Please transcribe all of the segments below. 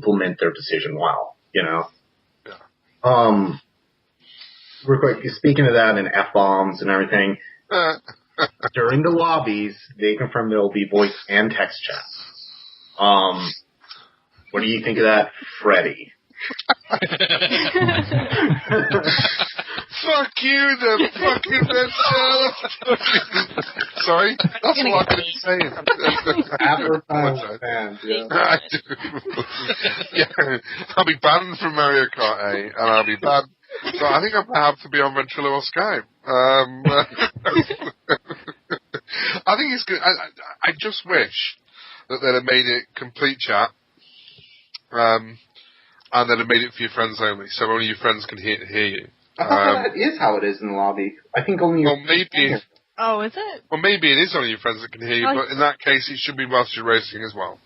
implement their decision well, you know? Yeah. Real quick, speaking of that and F-bombs and everything, during the lobbies, they confirmed there will be voice and text chat. What do you think of that, Freddy? Fuck you, the fucking Sorry? That's what I'm going to be saying. Advertising fans, yeah. I do. Yeah, I'll be banned from Mario Kart 8, and I'll be banned. So I think I'm going to have to be on Ventrilo or Skype. I think it's good. I just wish that they'd have made it complete chat. And then it made it for your friends only, so only your friends can hear you. I thought that is how it is in the lobby. I think only your friends. Oh, is it? Well, maybe it is only your friends that can hear you, but in that case, it should be whilst you're racing as well.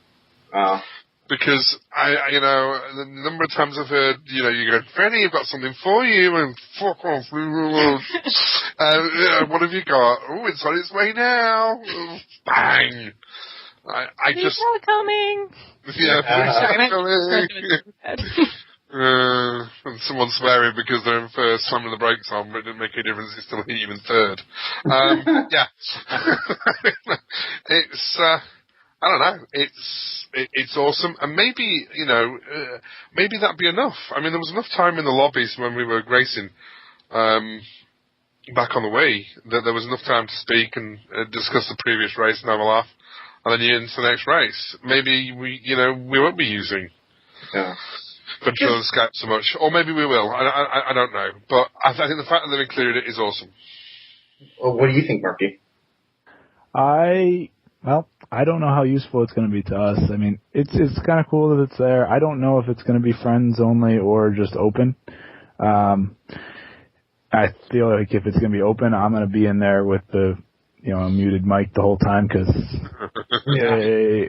Because, the number of times I've heard, you go, Freddy, I've got something for you, and fuck off. What have you got? Oh, it's on its way now. Bang. Police are coming. Yeah, police are coming. And someone swearing because they're in first, slamming the brakes on, but it didn't make any difference, it's still hit you in third. Yeah. It's, I don't know, it's awesome, and maybe, maybe that'd be enough. I mean, there was enough time in the lobbies when we were racing, back on the Wii, that there was enough time to speak and discuss the previous race and have a laugh. And then you're into the next race. Maybe we won't be using Ventrilo and Skype so much. Or maybe we will. I don't know. But I think the fact that they've included it is awesome. Well, what do you think, Merky? I don't know how useful it's going to be to us. I mean, it's kind of cool that it's there. I don't know if it's going to be friends only or just open. I feel like if it's going to be open, I'm going to be in there with the a muted mic the whole time, because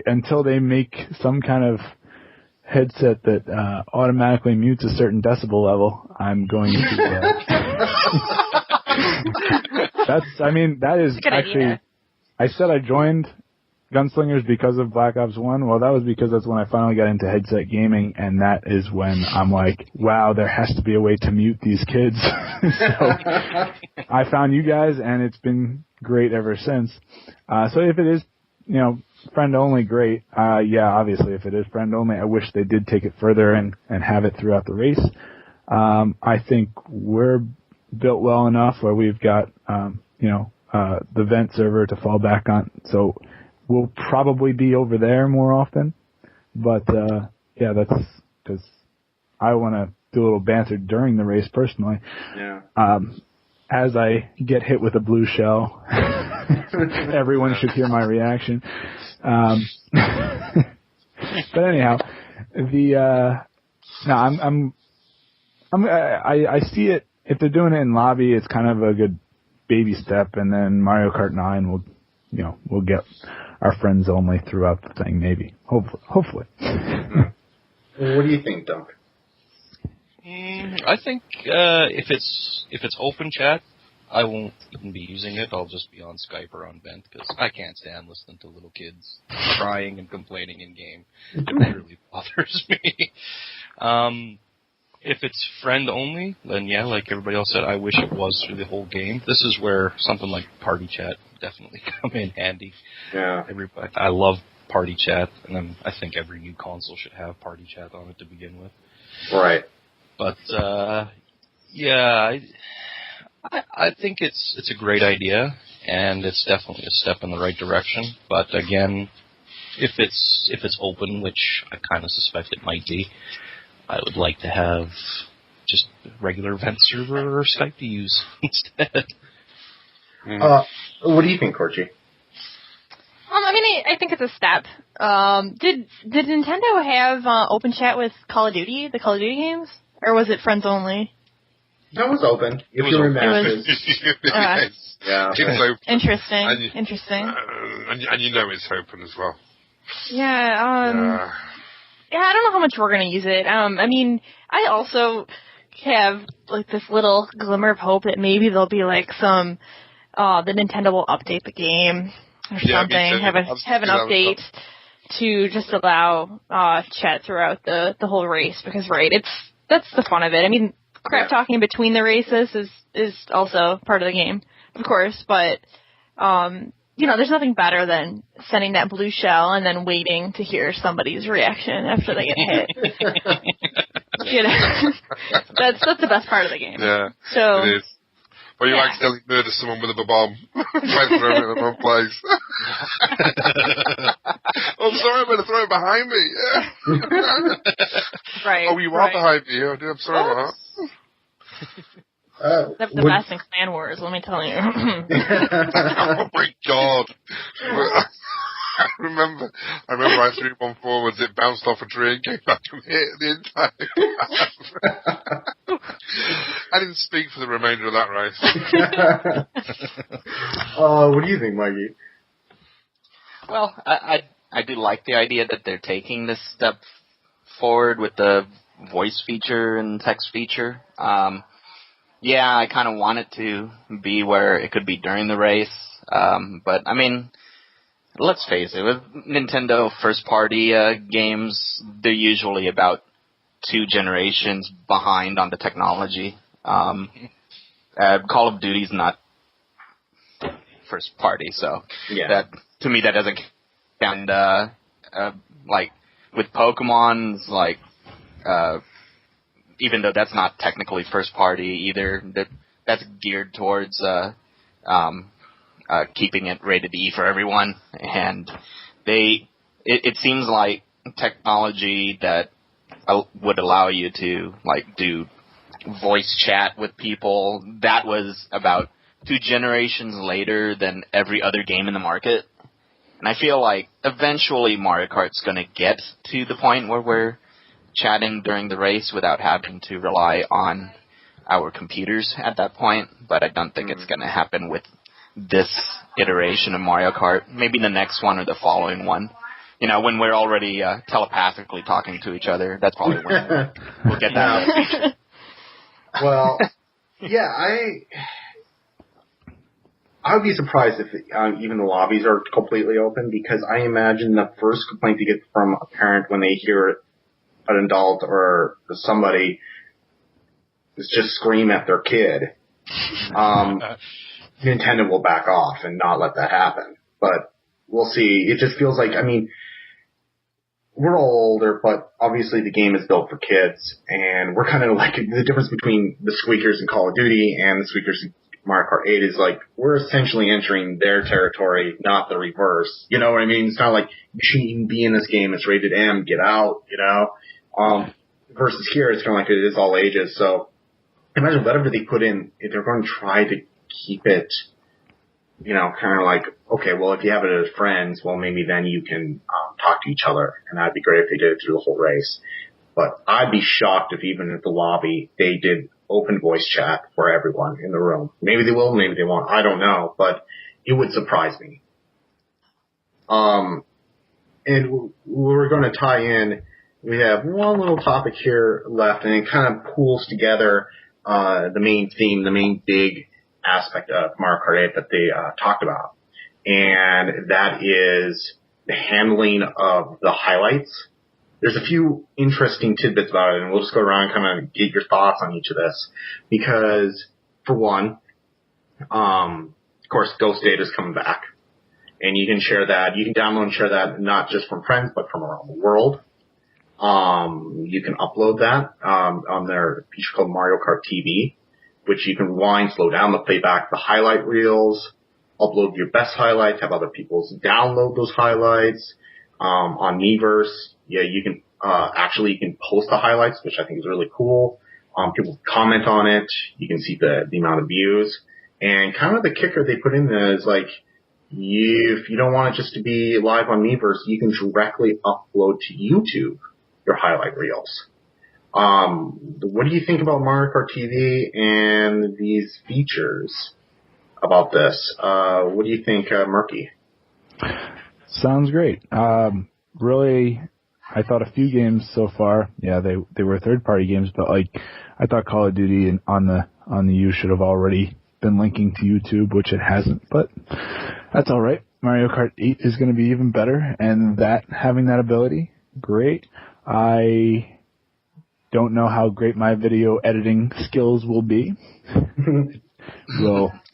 until they make some kind of headset that automatically mutes a certain decibel level, I'm going to that is actually idea. I said I joined Gunslingers because of Black Ops 1. Well, that was because that's when I finally got into headset gaming, and that is when I'm like, wow, there has to be a way to mute these kids. So I found you guys, and it's been great ever since. So if it is, friend only, great. Obviously, if it is friend only, I wish they did take it further and have it throughout the race. I think we're built well enough where we've got, the vent server to fall back on. So we'll probably be over there more often. But, that's because I want to do a little banter during the race personally. Yeah. As I get hit with a blue shell, everyone should hear my reaction. But anyhow, I see it. If they're doing it in lobby, it's kind of a good baby step, and then Mario Kart 9 we'll get our friends only throughout the thing, maybe. Hopefully. What do you think, Doug? I think if it's open chat, I won't even be using it. I'll just be on Skype or on Vent, because I can't stand listening to little kids crying and complaining in game. It really bothers me. If it's friend only, then like everybody else said, I wish it was through the whole game. This is where something like party chat definitely come in handy. Yeah. I love party chat, and then I think every new console should have party chat on it to begin with. Right. But I think it's a great idea, and it's definitely a step in the right direction. But again, if it's open, which I kind of suspect it might be, I would like to have just regular event server or Skype to use instead. What do you think, Korchie? I think it's a step. Did Nintendo have open chat with Call of Duty, the Call of Duty games? Or was it friends only? That was open. If you were matches. Yeah. It's open. Interesting. And it's open as well. Yeah, I don't know how much we're going to use it. I also have like this little glimmer of hope that maybe there'll be like some, the Nintendo will update the game or something, have an update. to just allow chat throughout the whole race because, right, that's the fun of it. I mean, crap talking between the races is also part of the game, of course, but there's nothing better than sending that blue shell and then waiting to hear somebody's reaction after they get hit. That's the best part of the game. Yeah, so, it is. Or you accidentally murder someone with a bomb. Try to throw it in the wrong place. Oh, I'm sorry, I'm going to throw it behind me. Right. Oh, you are behind me. Oh, I'm sorry about that. The best in Clan Wars, let me tell you. Oh my God. I remember I threw one forwards, it bounced off a tree and came back and hit the entire I didn't speak for the remainder of that race. What do you think, Mikey? Well, I do like the idea that they're taking this step forward with the voice feature and text feature. Yeah, I kind of want it to be where it could be during the race, but I mean, let's face it, with Nintendo first-party games, they're usually about 2 generations behind on the technology. Call of Duty's not first-party, so that to me that doesn't count. Like with Pokemon, like even though that's not technically first-party either, that's geared towards keeping it rated E for everyone, and it seems like technology that would allow you to do voice chat with people, that was about 2 generations later than every other game in the market. And I feel like eventually Mario Kart's going to get to the point where we're chatting during the race without having to rely on our computers at that point, but I don't think it's going to happen with this iteration of Mario Kart. Maybe the next one or the following one. When we're already telepathically talking to each other, that's probably when we'll get that feature. Well, yeah, I would be surprised if even the lobbies are completely open, because I imagine the first complaint to get from a parent when they hear an adult or somebody is just scream at their kid. Nintendo will back off and not let that happen. But we'll see. It just feels like, we're all older, but obviously the game is built for kids, and we're kind of like, the difference between the squeakers in Call of Duty and the squeakers in Mario Kart 8 is like, we're essentially entering their territory, not the reverse. You know what I mean? It's kind of like, you shouldn't even be in this game, it's rated M, get out, versus here, it's kind of like it is all ages. So imagine whatever they put in, if they're going to try to keep it, kind of like, okay, well, if you have it as friends, well, maybe then you can talk to each other, and that'd be great if they did it through the whole race. But I'd be shocked if even at the lobby they did open voice chat for everyone in the room. Maybe they will, maybe they won't. I don't know, but it would surprise me. And we're going to tie in. We have one little topic here left, and it kind of pulls together the main theme, the main big aspect of Mario Kart 8 that they talked about, and that is the handling of the highlights. There's a few interesting tidbits about it, and we'll just go around and kind of get your thoughts on each of this, because for one, of course, Ghost Data is coming back, and you can share that. You can download and share that not just from friends, but from around the world. You can upload that on their feature called Mario Kart TV, which you can rewind, slow down the playback, the highlight reels, upload your best highlights, have other people download those highlights. On Miiverse, you can you can post the highlights, which I think is really cool. People comment on it. You can see the amount of views. And kind of the kicker they put in there is like, if you don't want it just to be live on Miiverse, you can directly upload to YouTube your highlight reels. What do you think about Mario Kart TV and these features about this? What do you think, Merky? Sounds great. Really, I thought a few games so far, they were third-party games, but I thought Call of Duty and on the U should have already been linking to YouTube, which it hasn't, but that's all right. Mario Kart 8 is going to be even better, and having that ability, great. I don't know how great my video editing skills will be.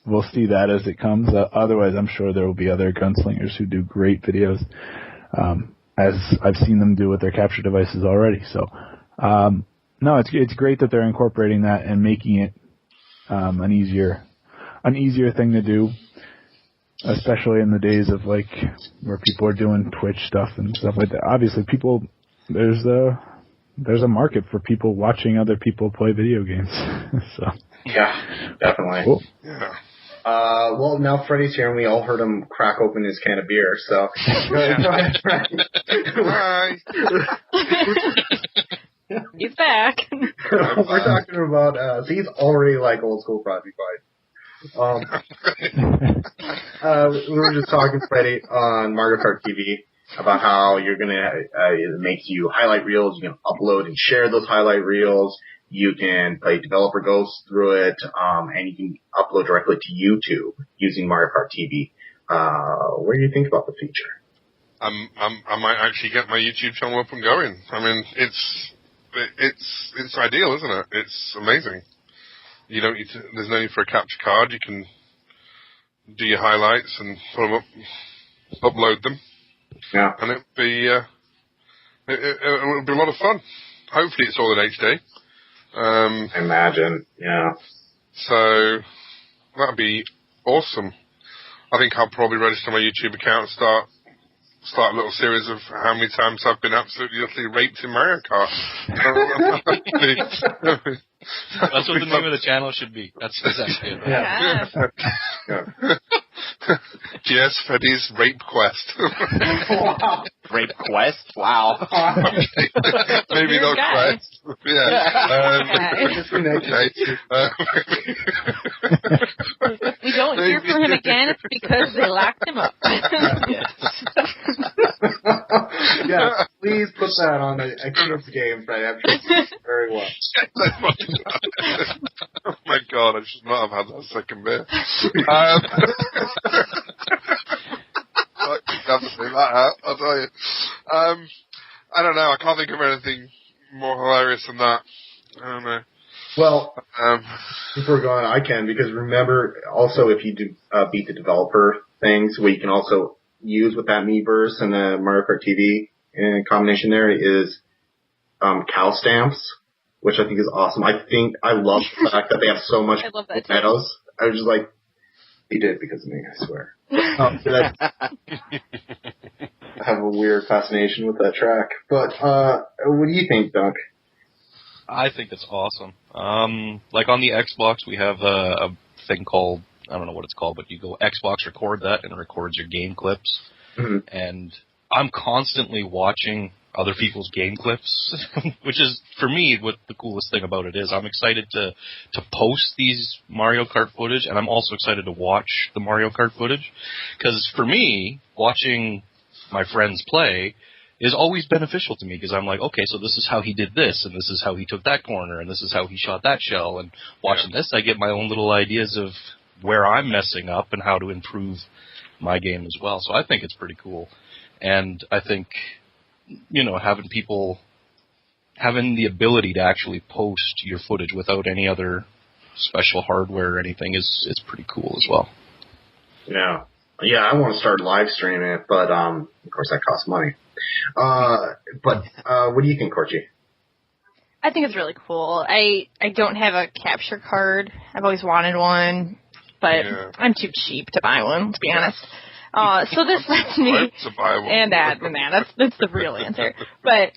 We'll see that as it comes. Otherwise, I'm sure there will be other gunslingers who do great videos, as I've seen them do with their capture devices already. So, no, it's great that they're incorporating that and making it an easier thing to do, especially in the days of like where people are doing Twitch stuff and stuff like that. Obviously, there's a market for people watching other people play video games. So yeah, definitely. Cool. Yeah. Well, now Freddy's here, and we all heard him crack open his can of beer. So go ahead, Freddy. Hi. He's back. We're talking about. So he's already like old school Project Fight. We were just talking, Freddy, on Mario Kart TV about how you're gonna it makes you highlight reels. You can upload and share those highlight reels. You can play developer ghosts through it, and you can upload directly to YouTube using Mario Kart TV. What do you think about the feature? I might actually get my YouTube channel up and going. I mean, it's ideal, isn't it? It's amazing. You don't need to, there's no need for a capture card. You can do your highlights and put them up, upload them. Yeah. And it'll be a lot of fun. Hopefully it's all in HD. I imagine, yeah. So that'd be awesome. I think I'll probably register my YouTube account and start a little series of how many times I've been absolutely utterly raped in Mario Kart. That's what the name of the channel should be. That's exactly it. Yeah. Yeah. Yes, Freddy's Rape Quest. Wow. Rape Quest? Wow. Maybe not guy. Quest. Yeah. If we don't hear from him again, it's because they locked him up. Yeah, please put that on a kid's game, Freddy. I'm sure it's very well. Oh my god, I should not have had that second beer. I have to say that out, I'll tell you. I don't know, I can't think of anything more hilarious than that. I don't know. Well, before going, I can, because remember, also, if you do beat the developer things, what you can also use with that Miiverse and the Mario Kart TV combination there is cow stamps, which I think is awesome. I love the fact that they have so much meadows. I was just like, he did because of me, I swear. I have a weird fascination with that track. But what do you think, Doug? I think it's awesome. Like on the Xbox, we have a thing called, I don't know what it's called, but you go Xbox record that and it records your game clips. Mm-hmm. And I'm constantly watching other people's game clips, which is, for me, what the coolest thing about it is. I'm excited to post these Mario Kart footage, and I'm also excited to watch the Mario Kart footage. Because for me, watching my friends play is always beneficial to me, because I'm like, okay, so this is how he did this, and this is how he took that corner, and this is how he shot that shell. And watching this, I get my own little ideas of where I'm messing up and how to improve my game as well. So I think it's pretty cool. And I think, you know, having the ability to actually post your footage without any other special hardware or anything is pretty cool as well. Yeah. Yeah, I want to start live streaming it, but of course that costs money. But what do you think, Korchie? I think it's really cool. I don't have a capture card. I've always wanted one, but I'm too cheap to buy one, to be honest. So this lets me, and that's the real answer. But,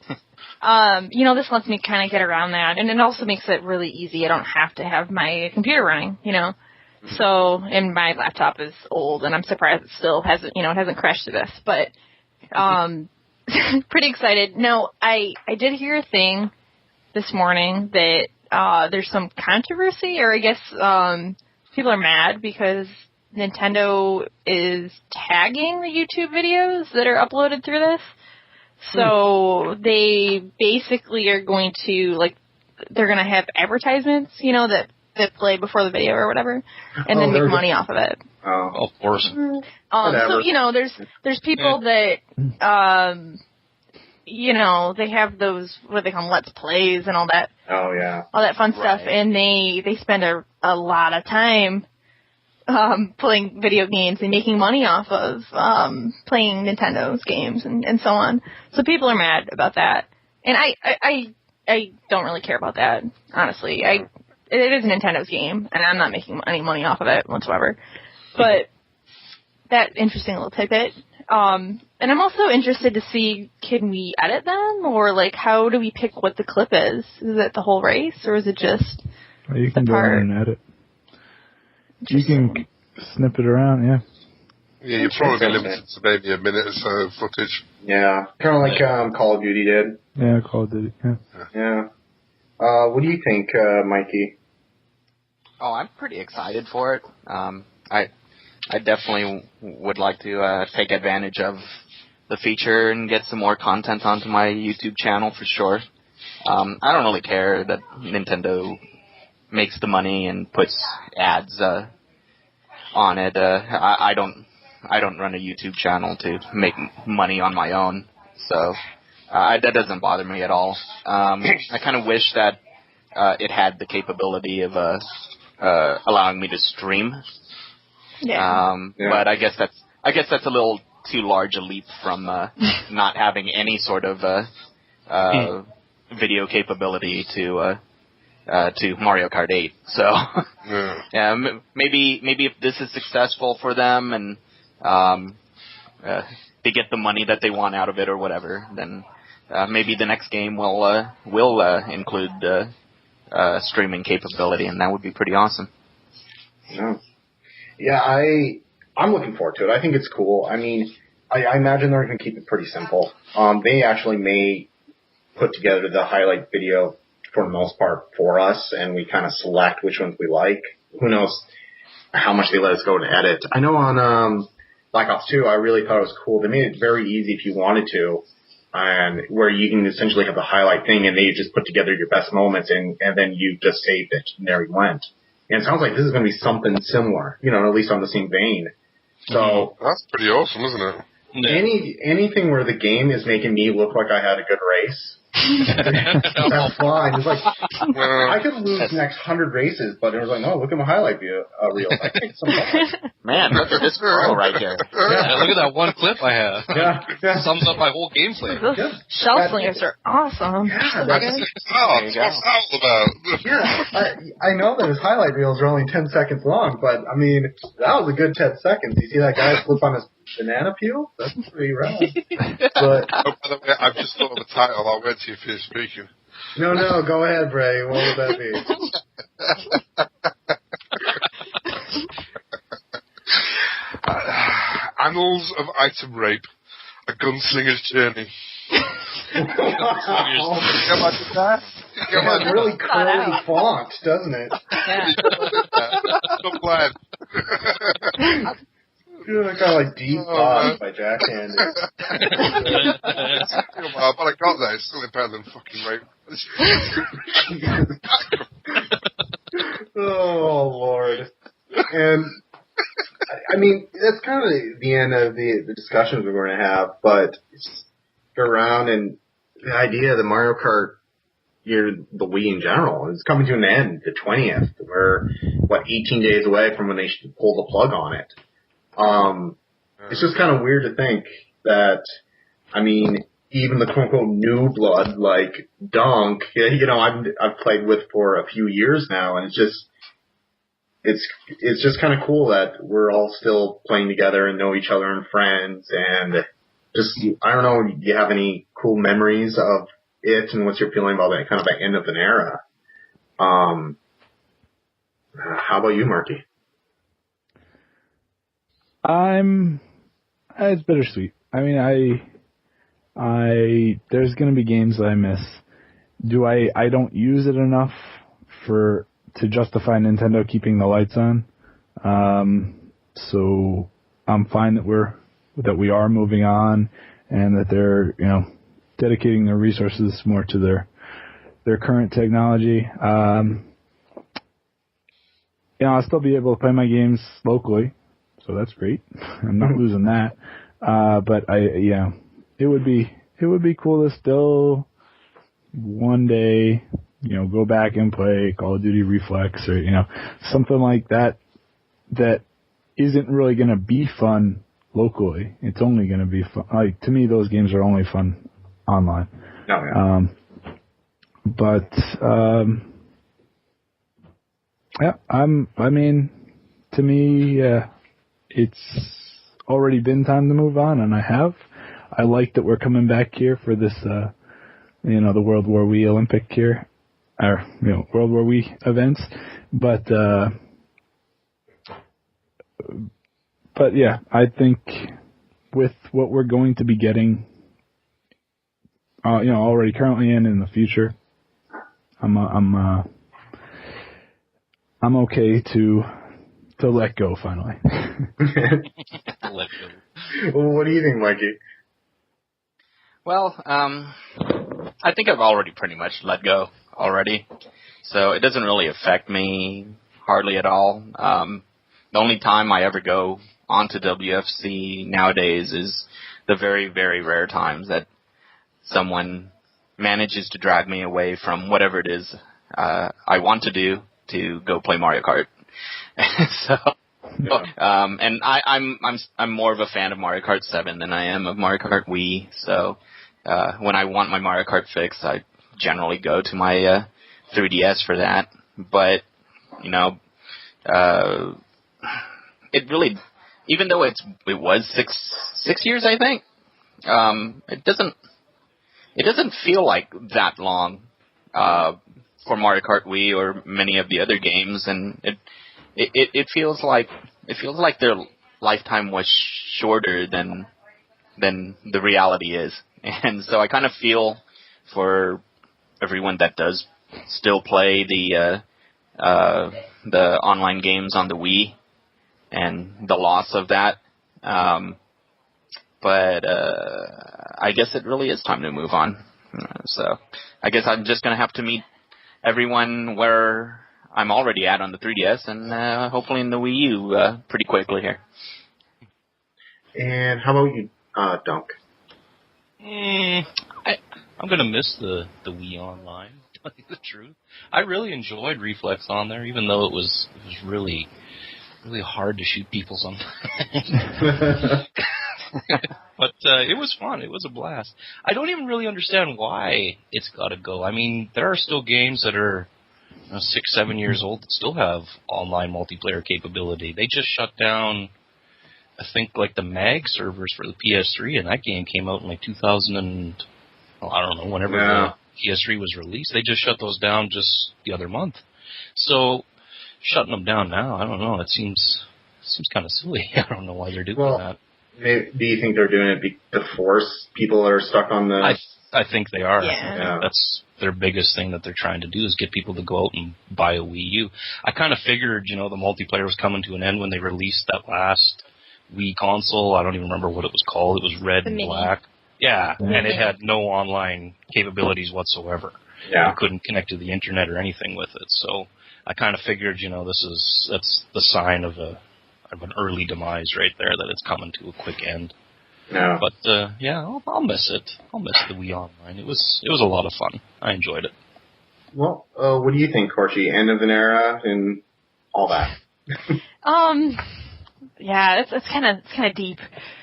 you know, this lets me kind of get around that, and it also makes it really easy. I don't have to have my computer running, you know. So, and my laptop is old, and I'm surprised it still hasn't, you know, it hasn't crashed to this. But, pretty excited. No, I did hear a thing this morning that there's some controversy, or I guess people are mad because Nintendo is tagging the YouTube videos that are uploaded through this. So they basically are going to, like, they're going to have advertisements, you know, that that play before the video or whatever, and then make money off of it. Of course. So, you know, there's people that, you know, they have those, what they call them, Let's Plays and all that. Oh, yeah. All that fun stuff, and they spend a lot of time playing video games and making money off of playing Nintendo's games and so on. So people are mad about that. And I don't really care about that, honestly. It is Nintendo's game, and I'm not making any money off of it whatsoever. But that interesting little tidbit. And I'm also interested to see, can we edit them? Or, like, how do we pick what the clip is? Is it the whole race, or is it just you can go in and edit. You can snip it around, yeah. Yeah, you're probably limited to maybe a minute or so of footage. Yeah, kind of like Call of Duty did. Yeah, Call of Duty, yeah. Yeah. What do you think, Mikey? Oh, I'm pretty excited for it. I definitely would like to take advantage of the feature and get some more content onto my YouTube channel for sure. I don't really care that Nintendo makes the money and puts ads on it. I don't run a YouTube channel to make money on my own, so that doesn't bother me at all. I kind of wish that it had the capability of allowing me to stream. Yeah. But I guess that's a little too large a leap from not having any sort of video capability to Mario Kart 8. So yeah, maybe if this is successful for them and they get the money that they want out of it or whatever, then maybe the next game will include streaming capability, and that would be pretty awesome. Yeah, I'm looking forward to it. I think it's cool. I mean, I imagine they're going to keep it pretty simple. They actually may put together the highlight video for the most part for us, and we kind of select which ones we like. Who knows how much they let us go to edit. I know on Black Ops 2, I really thought it was cool. They made it very easy if you wanted to, and where you can essentially have the highlight thing, and they just put together your best moments, and then you just saved it, and there you went. And it sounds like this is going to be something similar, you know, at least on the same vein. So that's pretty awesome, isn't it? Yeah. Anything where the game is making me look like I had a good race, that's fine. It's like I could lose the next 100 races, but it was like, no, look at my highlight reel. Man, look at this girl right here. Yeah, look at that one clip I have. Yeah. Sums up my whole gameplay. Those Shellslingers are awesome. Yeah, what's that all about? Yeah, I know that his highlight reels are only 10 seconds long, but I mean, that was a good 10 seconds. You see that guy flip on his banana peel? That's pretty rad. But by the way, I've just thought of a title. I'll wait till you finish speaking. No, go ahead, Bray. What would that be? Annals of Item Rape, a Gunslinger's Journey. It's really curly font, doesn't it? Yeah. Good plan. Kind of like Deep Pause by Jack Handy. Well, but I got that. It's still better than fucking rape. Oh, Lord. And, I mean, that's kind of the end of the discussions we're going to have, but go around and the idea of the Mario Kart, the Wii in general, is coming to an end, the 20th. We're, 18 days away from when they should pull the plug on it. It's just kind of weird to think that, I mean, even the quote-unquote new blood like Dunk, you know, I've played with for a few years now, and it's just kind of cool that we're all still playing together and know each other and friends, and just, I don't know, do you have any cool memories of it, and what's your feeling about that kind of the end of an era? How about you, Marky? It's bittersweet. I mean, there's gonna be games that I miss. I don't use it enough to justify Nintendo keeping the lights on. So I'm fine that we are moving on, and that they're, you know, dedicating their resources more to their current technology. I'll still be able to play my games locally, so that's great. I'm not losing that. But it would be cool to still one day, go back and play Call of Duty Reflex or, something like that isn't really going to be fun locally. It's only going to be fun. Like, to me, those games are only fun online. Oh, yeah. To me, it's already been time to move on, and I like that we're coming back here for this, the World War Wii Olympic here, or, World War Wii events, but yeah, I think with what we're going to be getting, already currently in the future, I'm okay to let go finally. Let go. Well, what do you think, Mikey? Well, I think I've already pretty much let go already, so it doesn't really affect me hardly at all. The only time I ever go onto WFC nowadays is the very, very rare times that someone manages to drag me away from whatever it is I want to do to go play Mario Kart. And I'm more of a fan of Mario Kart 7 than I am of Mario Kart Wii. So when I want my Mario Kart fix, I generally go to my 3DS for that. But it really, even though it was six years, I think, it doesn't feel like that long for Mario Kart Wii or many of the other games, and it feels like their lifetime was shorter than the reality is. And so I kind of feel for everyone that does still play the online games on the Wii and the loss of that. But I guess it really is time to move on. So I guess I'm just going to have to meet everyone where I'm already at on the 3DS and hopefully in the Wii U pretty quickly here. And how about you, Dunk? I'm going to miss the Wii Online, to tell you the truth. I really enjoyed Reflex on there, even though it was really, really hard to shoot people sometimes. But it was fun. It was a blast. I don't even really understand why it's got to go. I mean, there are still games that are 6-7 years old that still have online multiplayer capability. They just shut down, I think, like the MAG servers for the PS3, and that game came out in like 2000 and, I don't know, whenever the PS3 was released. They just shut those down just the other month. So shutting them down now, I don't know. It seems kind of silly. I don't know why they're doing that. Do you think they're doing it to force people that are stuck on the... I think they are. Yeah. That's their biggest thing that they're trying to do is get people to go out and buy a Wii U. I kind of figured, the multiplayer was coming to an end when they released that last Wii console. I don't even remember what it was called. It was red and black. Yeah, and it had no online capabilities whatsoever. Yeah. You couldn't connect to the internet or anything with it. So I kind of figured, that's the sign of an early demise right there, that it's coming to a quick end. Yeah. But I'll miss it. I'll miss the Wii Online. It was a lot of fun. I enjoyed it. Well, what do you think, Korchie? End of an era and all that. Yeah, it's kind of deep.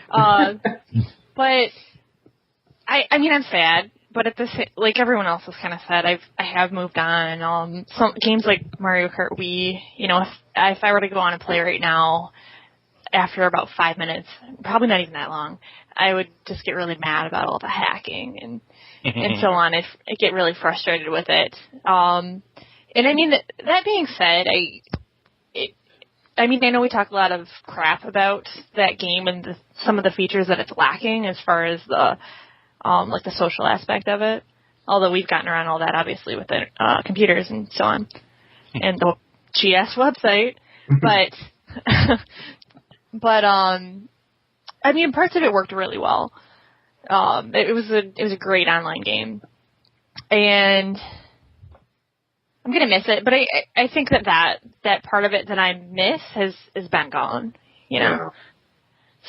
But I mean, I'm sad. But at like everyone else has kind of said, I have moved on. Some games like Mario Kart Wii, if I were to go on and play right now, after about 5 minutes, probably not even that long, I would just get really mad about all the hacking and so on. I get really frustrated with it. And I mean, that being said, I know we talk a lot of crap about that game and some of the features that it's lacking as far as the like the social aspect of it. Although we've gotten around all that obviously with the computers and so on, and the GS website. But I mean, parts of it worked really well. It was a great online game, and I'm gonna miss it, but I think that part of it that I miss has been gone, you know. Yeah.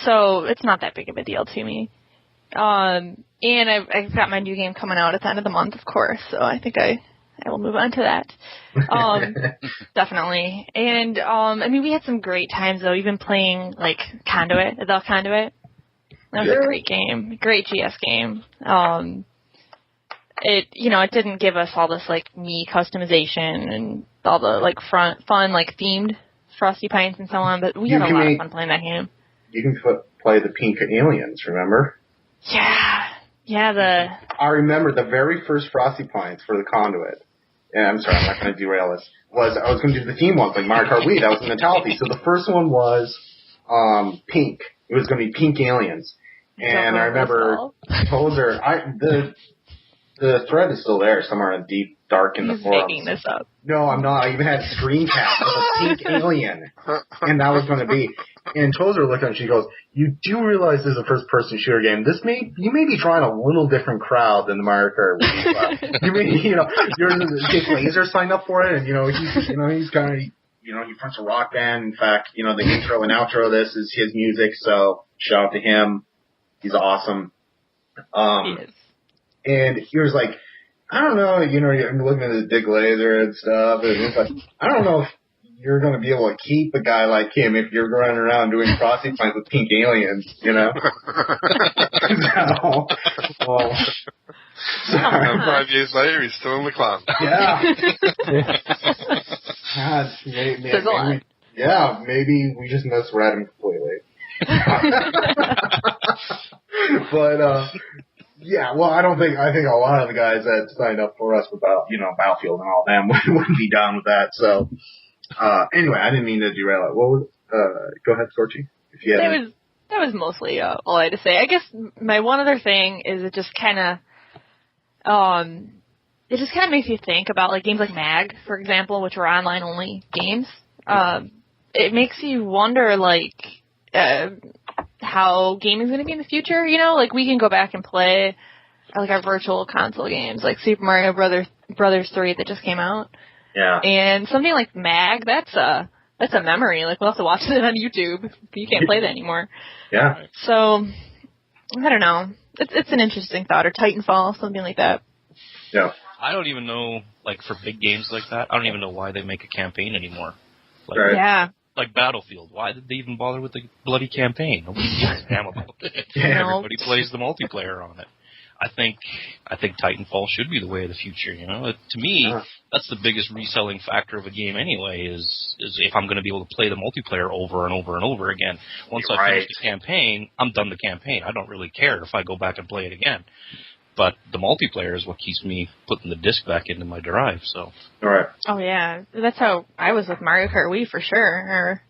So it's not that big of a deal to me. And I've got my new game coming out at the end of the month, of course. So I think I will move on to that. Definitely. And I mean, we had some great times though. Even playing like Conduit, the Conduit. That was a great game, great GS game. It didn't give us all this like me customization and all the like fun like themed Frosty Pints and so on, but we had a lot of fun playing that game. You can play the pink aliens, remember? Yeah. I remember the very first Frosty Pints for the Conduit. And I'm sorry, I'm not going to derail this. I was going to do the theme ones like Mario Kart Wii. That was the mentality. So the first one was pink. It was going to be pink aliens. And I remember Tozer. The thread is still there somewhere deep, dark in the forums. Making this up. No, I'm not. I even had screencasts of a pink alien. And that was going to be. And Tozer looked at it and she goes, "You do realize this is a first-person shooter game. You may be drawing a little different crowd than the Mario Kart Wii. You may, Dick Laser signed up for it, and he's kind of, he fronts a rock band. In fact, the intro and outro of this is his music. So shout out to him. He's awesome. He is. And he was like, I don't know, I'm looking at the Dick Laser and stuff, and it's like, I don't know if you're going to be able to keep a guy like him if you're running around doing Frosty Pints with pink aliens, So, 5 years later, he's still in the club. Yeah. God, maybe we just misread him completely. But, yeah, well, I think a lot of the guys that signed up for us about, Battlefield and all them wouldn't be down with that. So, anyway, I didn't mean to derail it. Go ahead, Korchie. That was mostly all I had to say. I guess my one other thing is it just kind of makes you think about like games like Mag, for example, which are online only games. It makes you wonder like how gaming's going to be in the future. Like we can go back and play like our virtual console games, like Super Mario Brothers 3 that just came out. Yeah. And something like Mag, that's a memory. Like we'll have to watch it on YouTube. You can't play that anymore. Yeah. So I don't know. It's an interesting thought. Or Titanfall, something like that. Yeah. I don't even know, like for big games like that, I don't even know why they make a campaign anymore. Like, right. Yeah. Like Battlefield, why did they even bother with the bloody campaign? Nobody gives a damn about it. Yeah. Everybody plays the multiplayer on it. I think Titanfall should be the way of the future. To me, that's the biggest reselling factor of a game anyway. Is if I'm going to be able to play the multiplayer over and over and over again. Once I finish the campaign, I'm done the campaign. I don't really care if I go back and play it again. But the multiplayer is what keeps me putting the disc back into my drive. So. All right. Oh yeah, that's how I was with Mario Kart Wii for sure.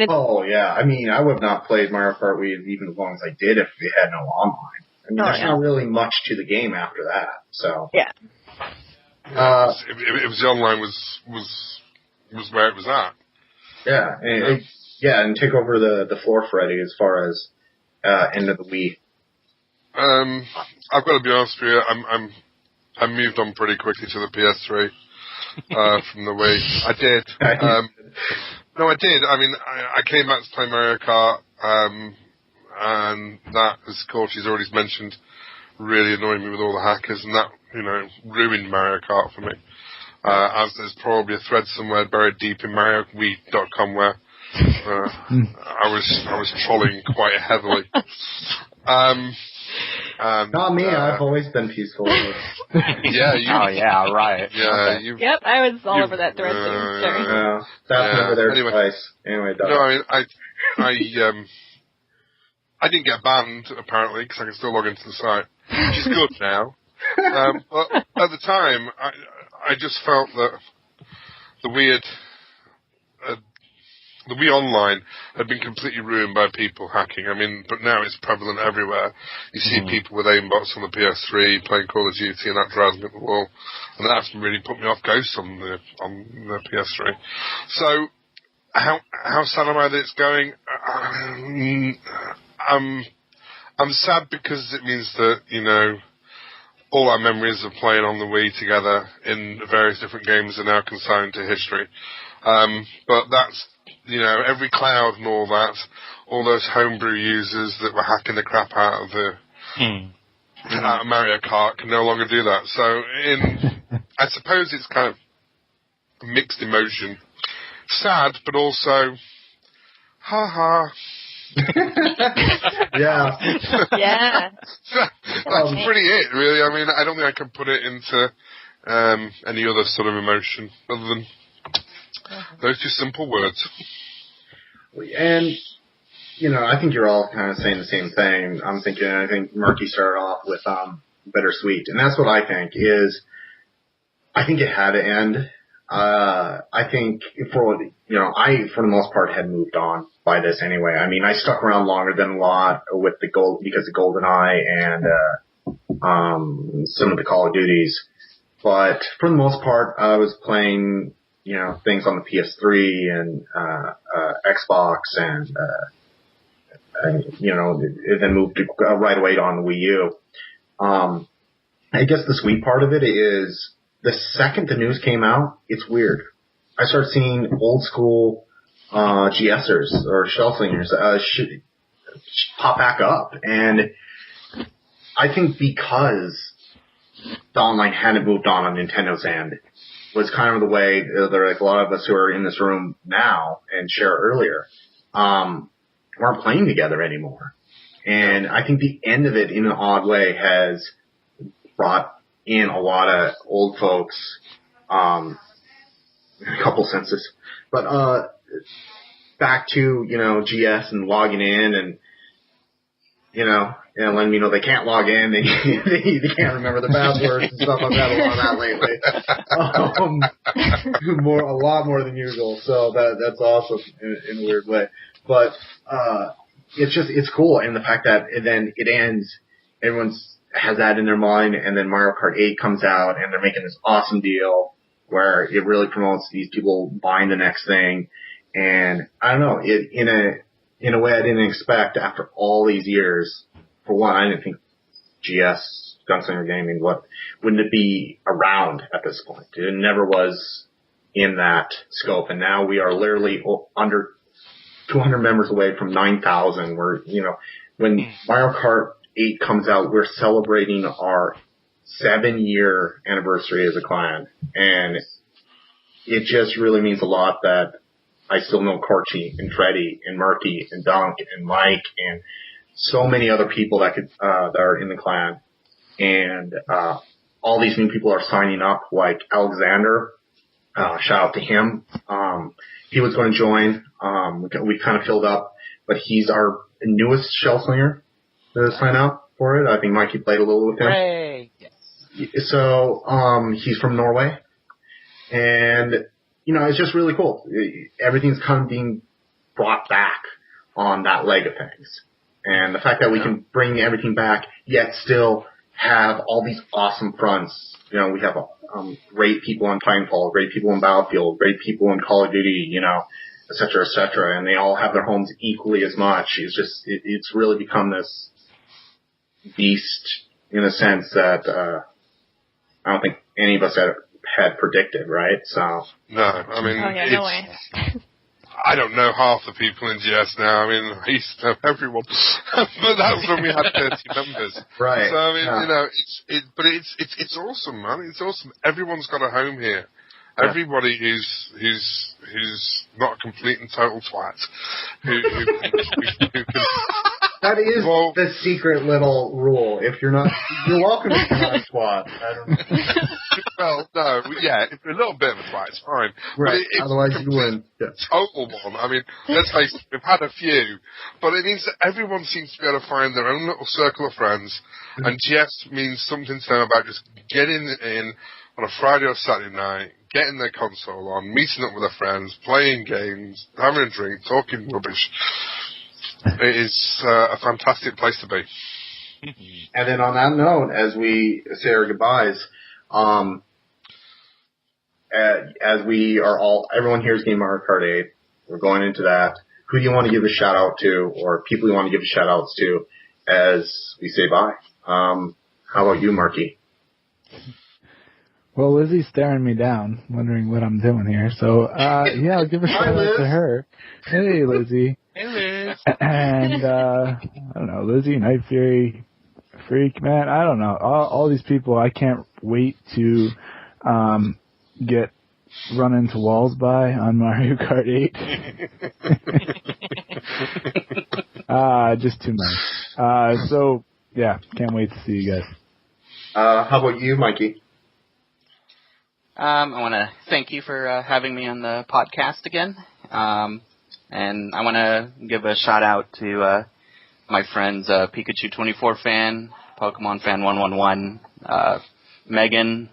Oh yeah, I would have not played Mario Kart Wii even as long as I did if it had no online. There's not really much to the game after that. So. Yeah. It was the online was where it was at. Yeah, and take over the floor, Freddy, as far as end of the Wii. I've got to be honest with you. I moved on pretty quickly to the PS3 from the Wii. I did. No, I did. I came back to play Mario Kart, and that, as Korchie's already mentioned, really annoyed me with all the hackers, and that ruined Mario Kart for me. As there's probably a thread somewhere buried deep in MarioWii.com where I was trolling quite heavily. Not me. I've always been peaceful. Yeah. Oh yeah, right. Yeah. Okay. Yep, I was all over that thread too. Sorry. Yeah. That's never there twice. Anyway, no, I didn't get banned apparently because I can still log into the site, which is good now. But at the time, I just felt that the Wii Online had been completely ruined by people hacking. But now it's prevalent everywhere. You see people with aimbots on the PS3 playing Call of Duty, and that drives me up the wall. And that's really put me off Ghosts on the PS3. So, how sad am I that it's going? I'm sad because it means that, all our memories of playing on the Wii together in various different games are now consigned to history. But that's, every cloud and all that, all those homebrew users that were hacking the crap out of the Mario Kart can no longer do that. So I suppose it's kind of a mixed emotion. Sad, but also, ha. Yeah. Yeah. That's pretty it, really. I mean, I don't think I can put it into any other sort of emotion other than those two simple words. And, I think you're all kind of saying the same thing. I think Merky started off with bittersweet. And that's what I think is, I think it had to end. I think for the most part had moved on by this anyway. I mean, I stuck around longer than a lot with because of GoldenEye and, some of the Call of Duties. But for the most part, I was playing, things on the PS3 and, Xbox and then moved to, right away on the Wii U. I guess the sweet part of it is, the second the news came out, it's weird. I started seeing old school GSers or Shellslingers pop back up, and I think because the online hadn't moved on Nintendo's end, was kind of the way there like a lot of us who are in this room now and share earlier weren't playing together anymore, and I think the end of it in an odd way has brought in a lot of old folks, a couple senses, but, back to, GS and logging in and, letting me know they can't log in, they can't remember the passwords and stuff. I've had a lot of that lately. A lot more than usual. So that's awesome in a weird way. But, it's cool. And the fact that then it ends, everyone's, has that in their mind, and then Mario Kart 8 comes out, and they're making this awesome deal where it really promotes these people buying the next thing. And I don't know, in a way I didn't expect after all these years. For one, I didn't think GS, Gunslinger Gaming, wouldn't it be around at this point? It never was in that scope, and now we are literally under 200 members away from 9,000. We're, when Mario Kart 8 comes out, we're celebrating our 7-year anniversary as a clan, and it just really means a lot that I still know Korchie and Freddy and Merky and Dunk and Mike and so many other people that are in the clan, and all these new people are signing up, like Alexander. Shout out to him. He was going to join. We kind of filled up, but he's our newest Shellslinger to sign up for it. I think Mikey played a little with him. Hooray! Yes. So, he's from Norway, and, it's just really cool. Everything's kind of being brought back on that leg of things. And the fact that we can bring everything back, yet still have all these awesome fronts. We have, great people on Titanfall, great people in Battlefield, great people in Call of Duty, et cetera, and they all have their homes equally as much. It's just, it's really become this beast in a sense that I don't think any of us had predicted, right? So no, I mean, no way. I don't know half the people in GS now. I mean, I used to know everyone, but that was when we had 30 members, right? So I mean, it's awesome, man. It's awesome. Everyone's got a home here. Yeah. Everybody who's not a complete and total twat who can. That is the secret little rule. If you're not, you're welcome to be not a twat. I don't know. Well, no, yeah, if you're a little bit of a twat, it's fine. Right, but otherwise you win. Yeah. Total one. I mean, let's face it, we've had a few, but it means that everyone seems to be able to find their own little circle of friends, and GS means something to them about just getting in on a Friday or Saturday night, getting their console on, meeting up with their friends, playing games, having a drink, talking rubbish. It is a fantastic place to be. And then on that note, as we say our goodbyes, as we are all, everyone here is getting Mario Kart 8. We're going into that. Who do you want to give a shout out to, or people you want to give shout outs to as we say bye? How about you, Marky? Well, Lizzie's staring me down, wondering what I'm doing here. So, yeah, I'll give a shout out to her. Hey, Lizzie. Hey, Liz. And, I don't know, Lizzie, Night Fury, Freak, man, I don't know. All these people, I can't wait to, get run into walls by on Mario Kart 8. Just too nice. So, yeah, can't wait to see you guys. How about you, Mikey? I want to thank you for having me on the podcast again. And I want to give a shout out to my friends Pikachu24 fan, Pokemon fan 111, Megan,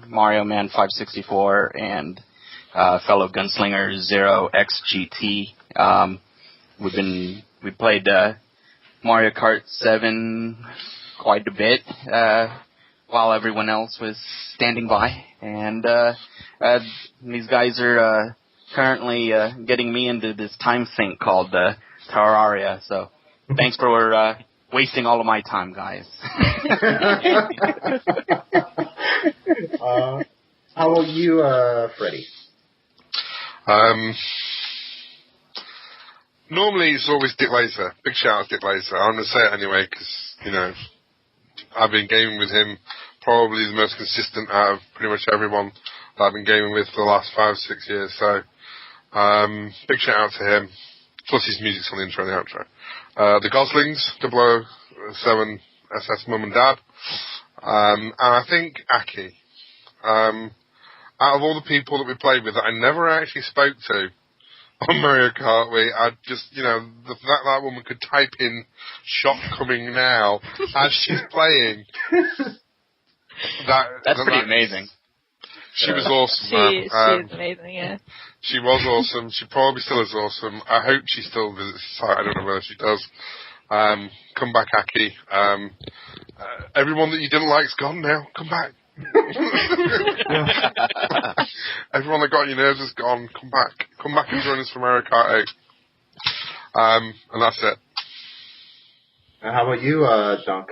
Mario Man 564, and fellow Gunslinger 0xGT. We played Mario Kart 7 quite a bit while everyone else was standing by, and these guys are currently getting me into this time sink called Terraria. So thanks for wasting all of my time, guys. How about you, Freddie? Normally it's always Dick Laser. Big shout out to Dick Laser. I'm going to say it anyway because, I've been gaming with him, probably the most consistent out of pretty much everyone that I've been gaming with for the last 5-6 years. So, big shout out to him. Plus his music's on the intro and the outro. The Goslings, 007 SS Mum and Dad. And I think Aki. Out of all the people that we played with that I never actually spoke to on Mario Kart, I just, that woman could type in "shot coming now" as she's playing. That's pretty amazing. She was awesome. She is amazing, yeah. She was awesome. She probably still is awesome. I hope she still visits the site. I don't know whether she does. Come back, Aki. Everyone that you didn't like's gone now. Come back. Everyone that got on your nerves is gone. Come back. Come back and join us for Mario Kart 8. And that's it. And how about you, Dunk?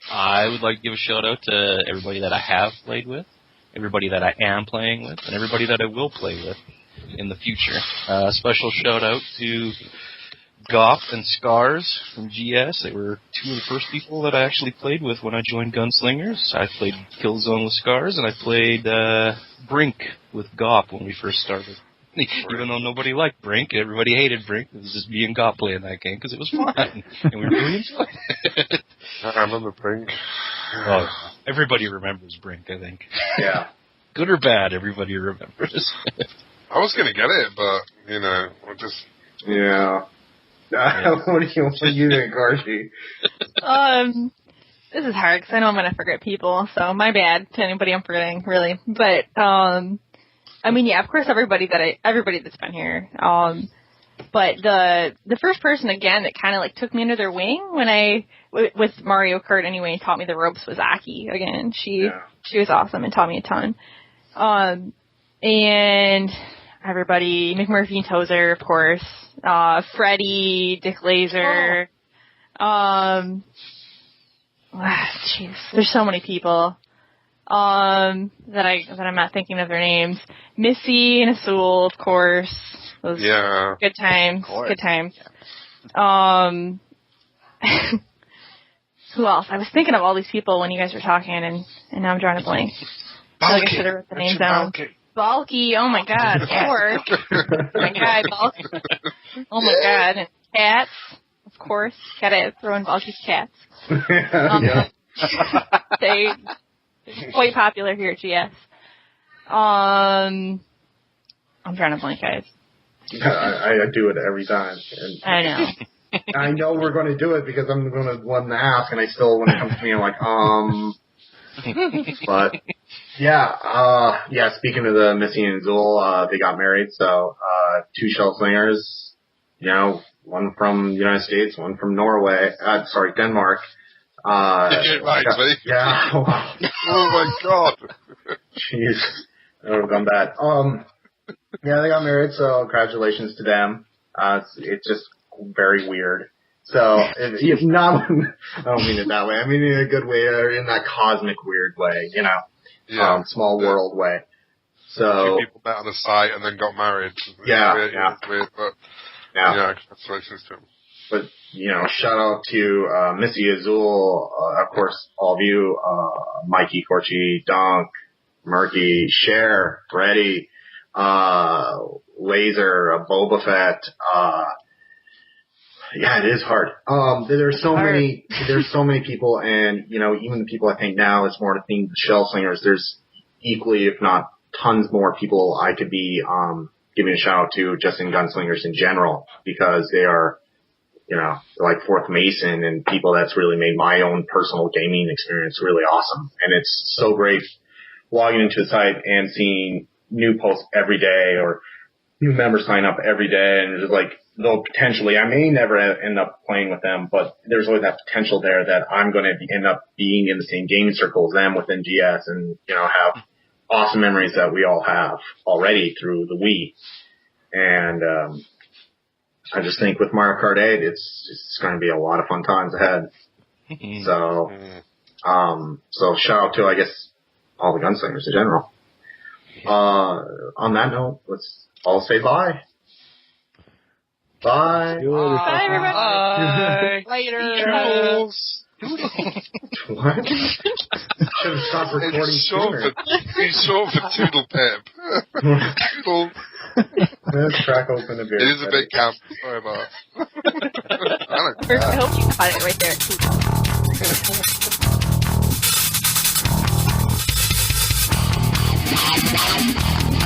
I would like to give a shout out to everybody that I have played with, everybody that I am playing with, and everybody that I will play with in the future. Special shout out to Goff and Scars from GS. They were two of the first people that I actually played with when I joined Gunslingers. I played Killzone with Scars, and I played Brink with Goff when we first started. Even though nobody liked Brink, everybody hated Brink. It was just me and Goff playing that game because it was fun, and we really enjoyed it. I remember Brink. Oh, everybody remembers Brink, I think. Yeah. Good or bad, everybody remembers. I was going to get it, but, I just... Yeah. What do you think, Korchie? This is hard because I know I'm going to forget people, so my bad to anybody I'm forgetting, really. But, of course, everybody that's been here. But the first person, again, that kind of, took me under their wing with Mario Kart anyway, and taught me the ropes was Aki, again. She was awesome and taught me a ton. And everybody, McMurphy and Tozer, of course, Freddie, Dick Laser, jeez, there's so many people, that I'm not thinking of their names. Missy and Azul, of course. Those good times. Good times. Who else? I was thinking of all these people when you guys were talking, and now I'm drawing a blank. I should have wrote the names down. Balky, oh my god, of course. Oh my god, Balky. Oh my god, and cats, of course. Gotta throw in Balky's cats. They're quite popular here at GS. I'm trying to blank, guys. I do it every time. And I know. I know we're going to do it because I'm going to want to ask, and I still, when it comes to me, I'm like, But, speaking of the Missy and Zool, they got married, so, two Shellslingers, one from the United States, one from Denmark. Yeah. Wow. Oh my god. Jeez. That would have gone bad. They got married, so congratulations to them. It's just very weird. So, if not, I don't mean it that way. I mean it in a good way, or in that cosmic weird way, small world way. So, two people met on the site and then got married. It's weird, but congratulations to them. But, shout out to Missy Azul, of course, all of you, Mikey, Korchie, Dunk, Merky, Cher, Freddy, Laser, Boba Fett. It is hard. There's so many people, and, even the people I think now is more to think the Shellslingers. There's equally, if not tons more people I could be, giving a shout out to just in Gunslingers in general, because they are, like Fourth Mason and people that's really made my own personal gaming experience really awesome. And it's so great logging into the site and seeing new posts every day or new members sign up every day. And it's like, though potentially I may never end up playing with them, but there's always that potential there that I'm going to end up being in the same gaming circle as them within GS and, have awesome memories that we all have already through the Wii. And, I just think with Mario Kart 8, it's going to be a lot of fun times ahead. So shout out to, I guess, all the Gunslingers in general. On that note, let's all say bye. Bye. Bye, everybody. Bye. Later. What? Should have stopped recording sooner. He's short for Toodle Pip. Toodle. Let's crack open a beer. It is a big camp. Sorry about that. I hope you caught it right there.